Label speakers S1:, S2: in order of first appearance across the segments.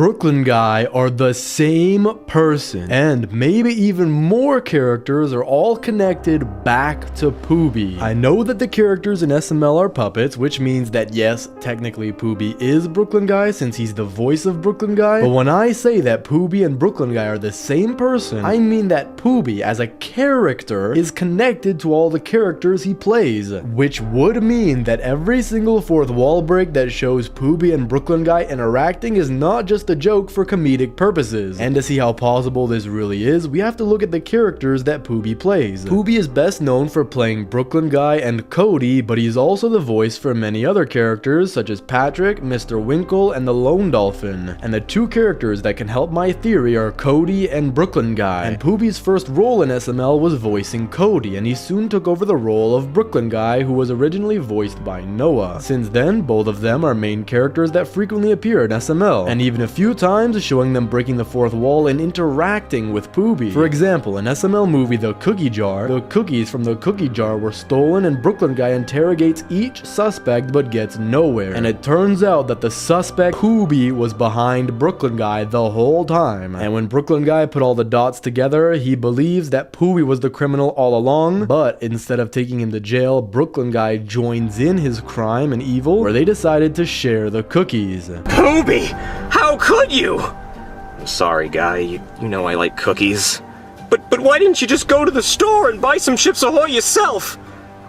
S1: Brooklyn Guy are the same person, and maybe even more characters are all connected back to Pooby. I know that the characters in SML are puppets, which means that yes, technically Pooby is Brooklyn Guy since he's the voice of Brooklyn Guy, but when I say that Pooby and Brooklyn Guy are the same person, I mean that Pooby as a character is connected to all the characters he plays, which would mean that every single fourth wall break that shows Pooby and Brooklyn Guy interacting is not just a joke for comedic purposes. And to see how plausible this really is, we have to look at the characters that Pooby plays. Pooby is best known for playing Brooklyn Guy and Cody, but he's also the voice for many other characters such as Patrick, Mr. Winkle, and the Lone Dolphin. And the two characters that can help my theory are Cody and Brooklyn Guy. And Pooby's first role in SML was voicing Cody, and he soon took over the role of Brooklyn Guy, who was originally voiced by Noah. Since then, both of them are main characters that frequently appear in SML, and even a few times showing them breaking the fourth wall and interacting with Pooby. For example, in SML movie The Cookie Jar, the cookies from the cookie jar were stolen and Brooklyn Guy interrogates each suspect but gets nowhere. And it turns out that the suspect Pooby was behind Brooklyn Guy the whole time. And when Brooklyn Guy put all the dots together, he believes that Pooby was the criminal all along, but instead of taking him to jail, Brooklyn Guy joins in his crime and evil, where they decided to share the cookies.
S2: Pooby! How could you? I'm sorry, Guy. You know I like cookies. But why didn't you just go to the store and buy some Chips Ahoy yourself?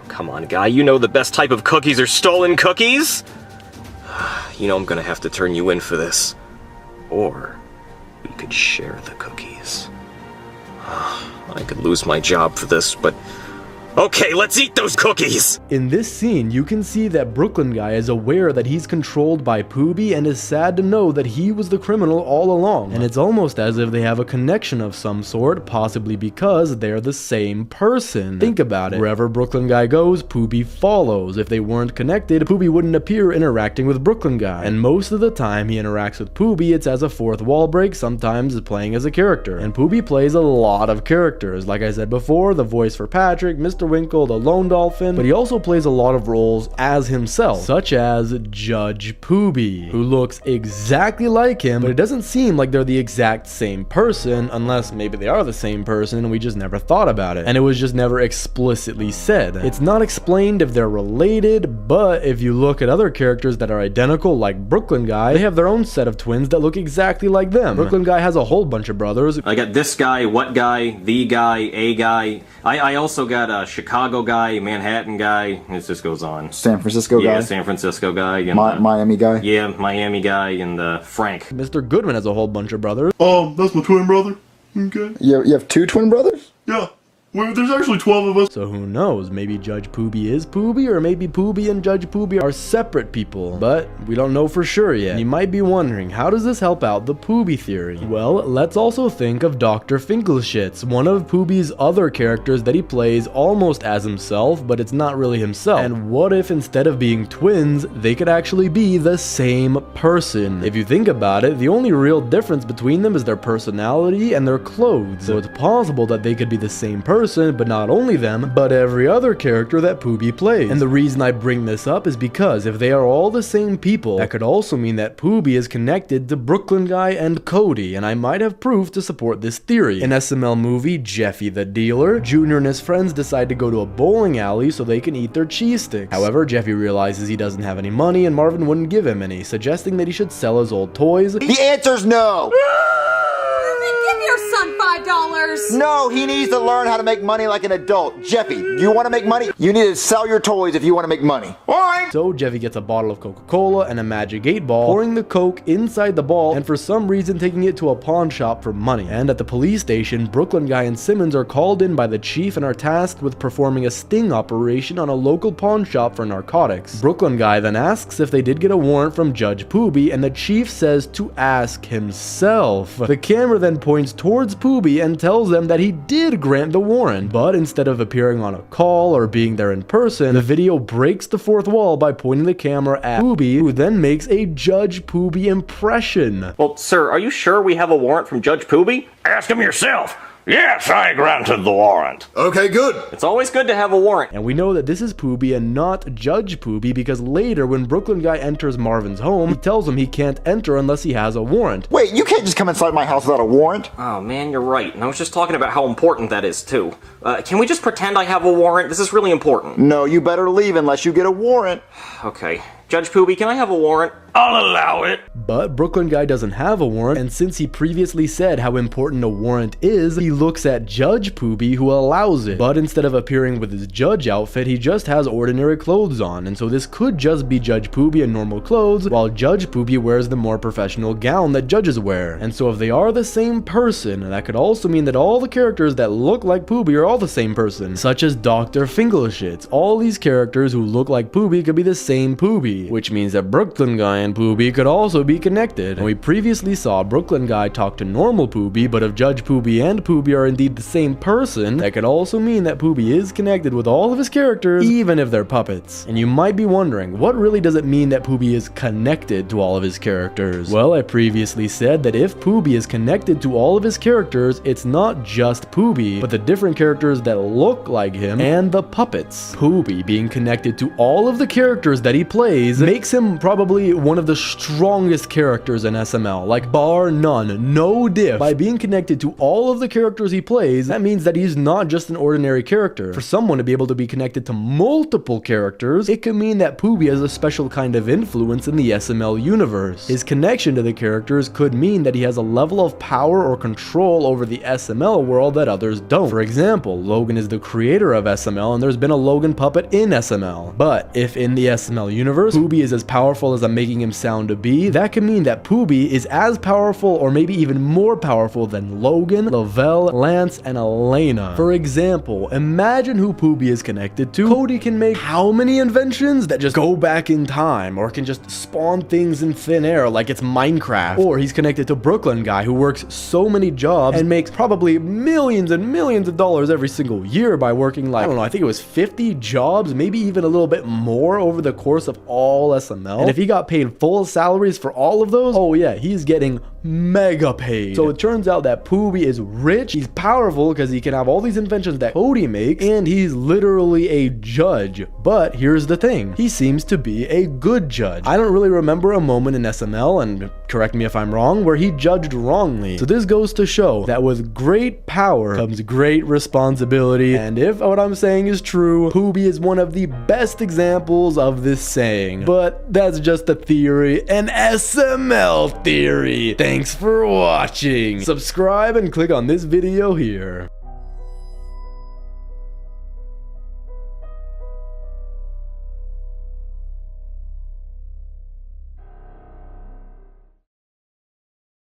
S2: Come on, Guy. You know the best type of cookies are stolen cookies. You know I'm gonna have to turn you in for this. Or we could share the cookies. I could lose my job for this, but okay, let's eat those cookies!
S1: In this scene, you can see that Brooklyn Guy is aware that he's controlled by Pooby and is sad to know that he was the criminal all along. And it's almost as if they have a connection of some sort, possibly because they're the same person. Think about it. Wherever Brooklyn Guy goes, Pooby follows. If they weren't connected, Pooby wouldn't appear interacting with Brooklyn Guy. And most of the time he interacts with Pooby, it's as a fourth wall break, sometimes playing as a character. And Pooby plays a lot of characters. Like I said before, the voice for Patrick, Mr. Winkle, the Lone Dolphin, but he also plays a lot of roles as himself, such as Judge Pooby, who looks exactly like him, but it doesn't seem like they're the exact same person, unless maybe they are the same person and we just never thought about it, and it was just never explicitly said. It's not explained if they're related, but if you look at other characters that are identical, like Brooklyn Guy, they have their own set of twins that look exactly like them. Brooklyn Guy has a whole bunch of brothers.
S2: I got this guy, what guy, the guy, a guy. I also got a Chicago guy, Manhattan guy. It just goes on.
S3: San Francisco guy?
S2: Yeah, San Francisco guy. And,
S3: Miami guy?
S2: Yeah, Miami guy, and Frank.
S1: Mr. Goodman has a whole bunch of brothers.
S4: That's my twin brother. Okay.
S3: You have two twin brothers?
S4: Yeah. Well, there's actually 12 of us.
S1: So who knows, maybe Judge Pooby is Pooby, or maybe Pooby and Judge Pooby are separate people, but we don't know for sure yet. And you might be wondering, how does this help out the Pooby theory? Well, let's also think of Dr. Finkelschitz, one of Pooby's other characters that he plays almost as himself, but it's not really himself. And what if instead of being twins, they could actually be the same person? If you think about it, the only real difference between them is their personality and their clothes. So it's possible that they could be the same person, but not only them, but every other character that Pooby plays. And the reason I bring this up is because if they are all the same people, that could also mean that Pooby is connected to Brooklyn Guy and Cody, and I might have proof to support this theory. In SML movie Jeffy the Dealer, Junior and his friends decide to go to a bowling alley so they can eat their cheese sticks. However, Jeffy realizes he doesn't have any money and Marvin wouldn't give him any, suggesting that he should sell his old toys.
S3: The answer's no!
S5: Give your son $5!
S3: No, he needs to learn how to make money like an adult. Jeffy, you want to make money? You need to sell your toys if you want to make money. Alright!
S1: So Jeffy gets a bottle of Coca-Cola and a magic 8-ball, pouring the Coke inside the ball and for some reason taking it to a pawn shop for money. And at the police station, Brooklyn Guy and Simmons are called in by the chief and are tasked with performing a sting operation on a local pawn shop for narcotics. Brooklyn Guy then asks if they did get a warrant from Judge Pooby, and the chief says to ask himself. The camera then points towards Pooby and tells them that he did grant the warrant, but instead of appearing on a call or being there in person, the video breaks the fourth wall by pointing the camera at Pooby, who then makes a Judge Pooby impression.
S2: Well, sir, are you sure we have a warrant from Judge Pooby? Ask him yourself. Yes, I granted the warrant.
S4: Okay, good.
S2: It's always good to have a warrant.
S1: And we know that this is Pooby and not Judge Pooby because later when Brooklyn Guy enters Marvin's home, he tells him he can't enter unless he has a warrant.
S3: Wait, you can't just come inside my house without a warrant.
S2: Oh man, you're right. And I was just talking about how important that is too. Can we just pretend I have a warrant? This is really important.
S3: No, you better leave unless you get a warrant.
S2: Okay. Judge Pooby, can I have a warrant? I'll allow it.
S1: But Brooklyn Guy doesn't have a warrant, and since he previously said how important a warrant is, he looks at Judge Pooby who allows it. But instead of appearing with his judge outfit, he just has ordinary clothes on, and so this could just be Judge Pooby in normal clothes, while Judge Pooby wears the more professional gown that judges wear. And so if they are the same person, that could also mean that all the characters that look like Pooby are all the same person, such as Dr. Fingelschitz. All these characters who look like Pooby could be the same Pooby, which means that Brooklyn Guy and Pooby could also be connected. And we previously saw Brooklyn Guy talk to normal Pooby, but if Judge Pooby and Pooby are indeed the same person, that could also mean that Pooby is connected with all of his characters, even if they're puppets. And you might be wondering, what really does it mean that Pooby is connected to all of his characters? Well, I previously said that if Pooby is connected to all of his characters, it's not just Pooby, but the different characters that look like him and the puppets. Pooby being connected to all of the characters that he plays makes him probably one of the strongest characters in SML, like bar none, no diff. By being connected to all of the characters he plays, that means that he's not just an ordinary character. For someone to be able to be connected to multiple characters, it could mean that Pooby has a special kind of influence in the SML universe. His connection to the characters could mean that he has a level of power or control over the SML world that others don't. For example, Logan is the creator of SML and there's been a Logan puppet in SML. But if in the SML universe, Pooby is as powerful as I'm making him sound to be, that could mean that Pooby is as powerful or maybe even more powerful than Logan, Lavelle, Lance, and Elena. For example, imagine who Pooby is connected to. Cody can make how many inventions that just go back in time, or can just spawn things in thin air like it's Minecraft. Or he's connected to Brooklyn Guy who works so many jobs and makes probably millions and millions of dollars every single year by working like, I don't know, I think it was 50 jobs, maybe even a little bit more over the course of all SML. And if he got paid full salaries for all of those, oh yeah, he's getting mega paid. So it turns out that Pooby is rich, he's powerful because he can have all these inventions that Cody makes, and he's literally a judge. But here's the thing, he seems to be a good judge. I don't really remember a moment in SML, and correct me if I'm wrong, where he judged wrongly. So this goes to show that with great power comes great responsibility, and if what I'm saying is true, Pooby is one of the best examples of this saying. But that's just a theory, an SML theory. Thanks for watching. Subscribe and click on this video here.